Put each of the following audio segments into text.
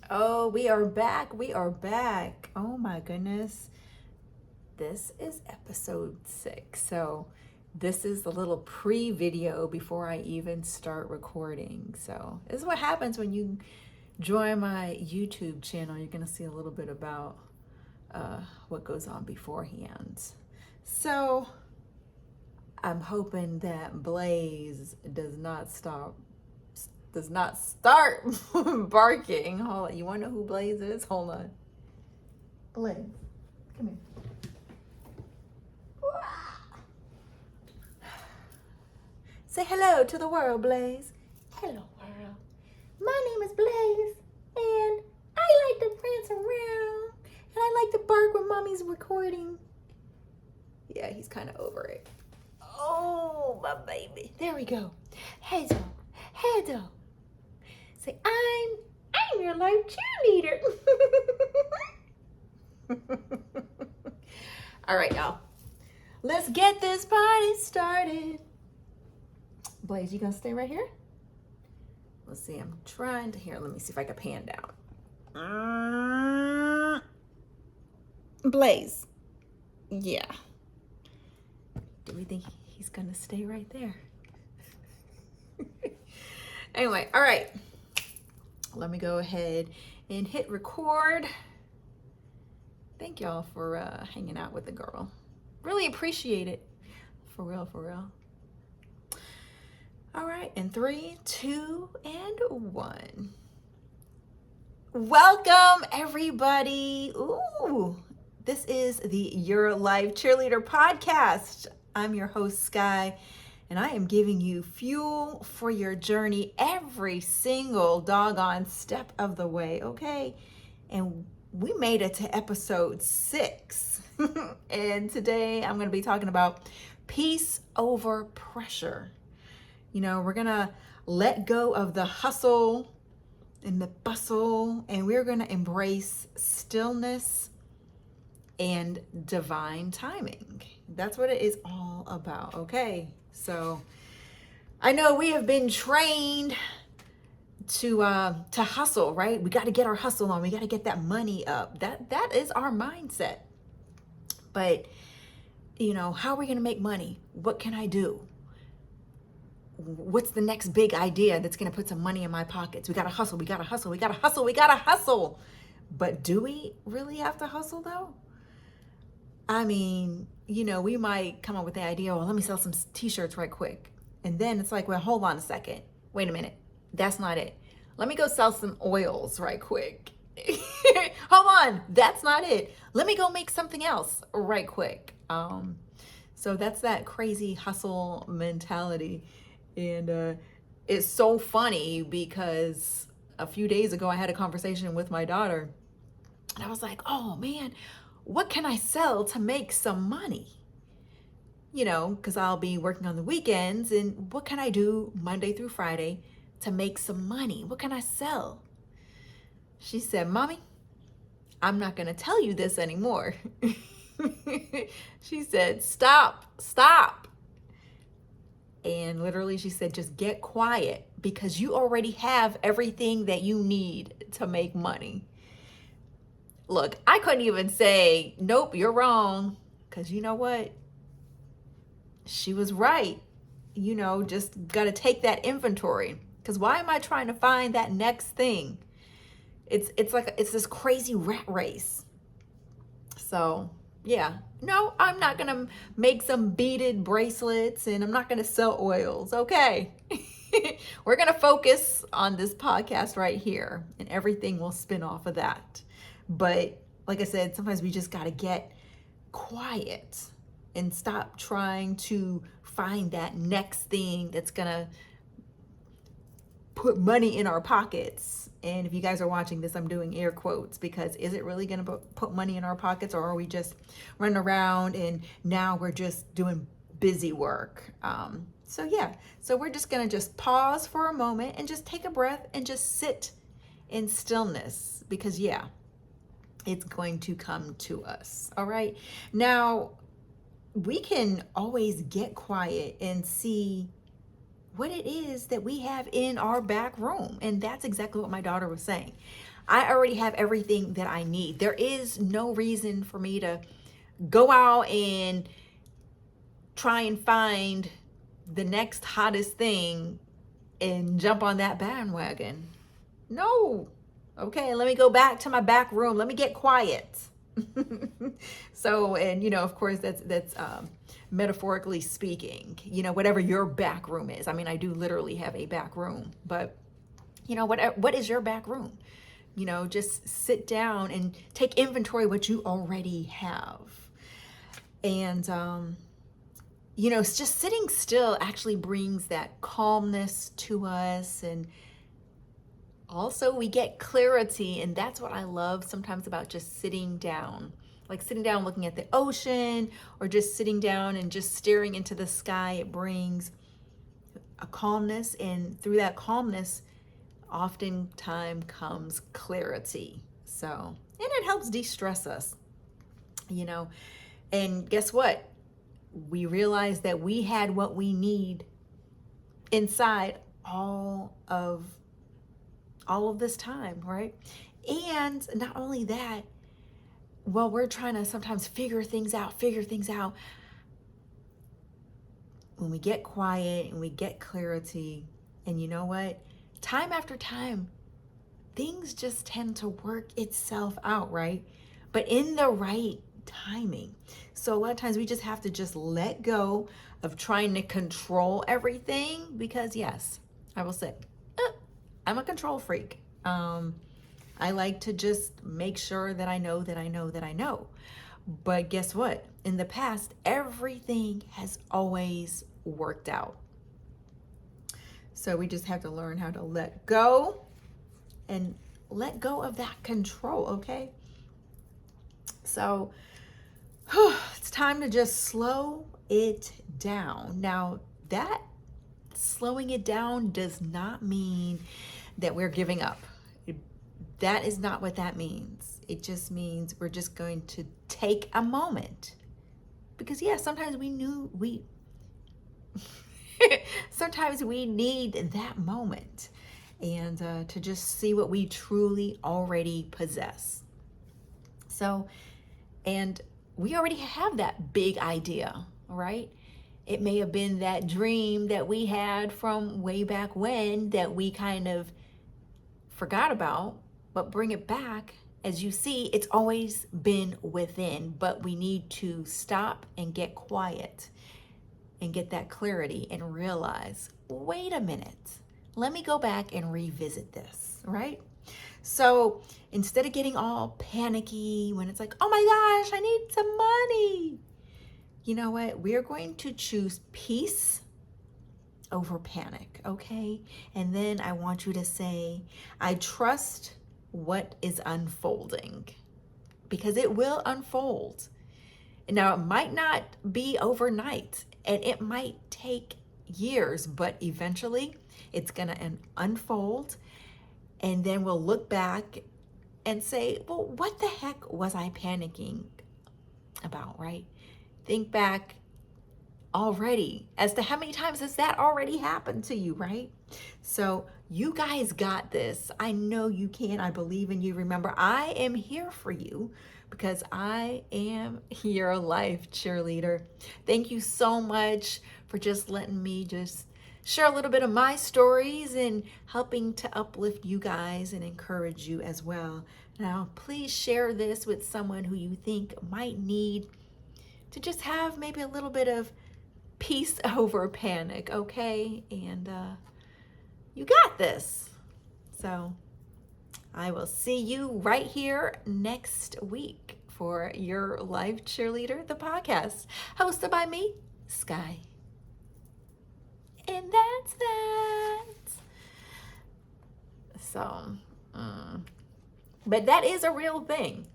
Oh, we are back. We are back. Oh my goodness. This is episode 6. So, this is the little pre-video before I even start recording. So, this is what happens when you join my YouTube channel. You're going to see a little bit about what goes on beforehand. So, I'm hoping that Blaze does not start barking. Hold on. You want to know who Blaze is? Hold on. Blaze, come here. Say hello to the world, Blaze. Hello, world. My name is Blaze, and I like to prance around, and I like to bark when mommy's recording. Yeah, he's kind of over it. Oh, my baby. There we go. Hedo. Say, I'm your life cheerleader. All right, y'all. Let's get this party started. Blaze, you gonna stay right here? Let's see, I'm trying to let me see if I can pan down. Blaze. Yeah. Do we think he's gonna stay right there? Anyway, all right. Let me go ahead and hit record. Thank y'all for hanging out with the girl. Really appreciate it. For real, for real. All right, in 3, 2, and 1. Welcome, everybody. Ooh, this is the Your Life Cheerleader podcast. I'm your host, Sky, and I am giving you fuel for your journey every single doggone step of the way, okay? And we made it to episode 6. And today I'm going to be talking about peace over pressure. You know, we're going to let go of the hustle and the bustle, and we're going to embrace stillness and divine timing. That's what it is all about, okay? So I know we have been trained to hustle, right? We got to get our hustle on. We got to get that money up. That is our mindset. But, you know, how are we going to make money? What can I do? What's the next big idea that's going to put some money in my pockets? We got to hustle. But do we really have to hustle though? I mean, you know, we might come up with the idea, well, let me sell some t-shirts right quick. And then it's like, well, hold on a second. Wait a minute. That's not it. Let me go sell some oils right quick. Hold on. That's not it. Let me go make something else right quick. So that's that crazy hustle mentality. And it's so funny because a few days ago I had a conversation with my daughter, and I was like, oh man, what can I sell to make some money? You know, because I'll be working on the weekends, and what can I do Monday through Friday to make some money? What can I sell? She said, Mommy, I'm not going to tell you this anymore. She said, stop. And literally she said, just get quiet because you already have everything that you need to make money. Look, I couldn't even say, nope, you're wrong. Because you know what? She was right. You know, just got to take that inventory. Because why am I trying to find that next thing? It's like, it's this crazy rat race. So yeah, no, I'm not going to make some beaded bracelets and I'm not going to sell oils. Okay. We're going to focus on this podcast right here and everything will spin off of that. But like I said, sometimes we just got to get quiet and stop trying to find that next thing that's going to put money in our pockets. And if you guys are watching this, I'm doing air quotes because is it really going to put money in our pockets, or are we just running around and now we're just doing busy work? So we're just going to just pause for a moment and just take a breath and just sit in stillness because it's going to come to us. All right. Now we can always get quiet and see what it is that we have in our back room. And that's exactly what my daughter was saying. I already have everything that I need. There is no reason for me to go out and try and find the next hottest thing and jump on that bandwagon. No. Okay, let me go back to my back room. Let me get quiet. So, and of course, that's metaphorically speaking. Whatever your back room is. I mean, I do literally have a back room, but what is your back room? Just sit down and take inventory of what you already have. And it's just sitting still actually brings that calmness to us, and also we get clarity. And that's what I love sometimes about just sitting down, like sitting down looking at the ocean, or just sitting down and just staring into the sky. It brings a calmness, and through that calmness oftentimes comes clarity. So, and it helps de-stress us, and guess what? We realized that we had what we need inside all of this time, right? And not only that, well, we're trying to sometimes figure things out. When we get quiet and we get clarity, and you know what? Time after time, things just tend to work itself out, right? But in the right timing. So a lot of times we just have to just let go of trying to control everything, because yes, I will say, I'm a control freak. I like to just make sure that I know that I know that I know. But guess what? In the past, everything has always worked out. So we just have to learn how to let go and let go of that control, okay? So it's time to just slow it down. Now, that slowing it down does not mean that we're giving up. That is not what that means. It just means we're just going to take a moment. Because sometimes sometimes we need that moment, and to just see what we truly already possess. So, and we already have that big idea, right? It may have been that dream that we had from way back when that we kind of forgot about, but bring it back. As you see, it's always been within, but we need to stop and get quiet and get that clarity and realize, wait a minute, let me go back and revisit this, right? So instead of getting all panicky when it's like, oh my gosh, I need some money. You know what? We're going to choose peace over panic, okay? And then I want you to say, I trust what is unfolding, because it will unfold. Now, it might not be overnight, and it might take years, but eventually it's going to unfold. And then we'll look back and say, well, what the heck was I panicking about, right? Think back already as to how many times has that already happened to you, right? So you guys got this. I know you can. I believe in you. Remember, I am here for you because I am your life cheerleader. Thank you so much for just letting me just share a little bit of my stories and helping to uplift you guys and encourage you as well. Now, please share this with someone who you think might need to just have maybe a little bit of peace over panic, okay? And you got this. So I will see you right here next week for Your Life Cheerleader, the podcast, hosted by me, Sky. And that's that. So, but that is a real thing.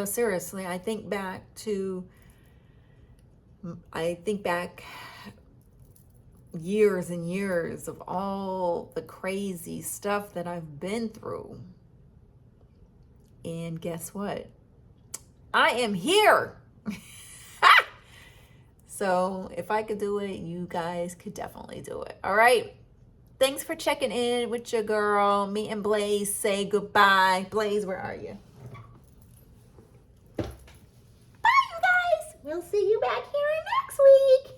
Seriously, I think back years and years of all the crazy stuff that I've been through. And guess what? I am here. So if I could do it, you guys could definitely do it. All right. Thanks for checking in with your girl. Me and Blaze say goodbye. Blaze, where are you? Bye, you guys. We'll see you back here next week.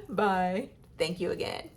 Bye. Thank you again.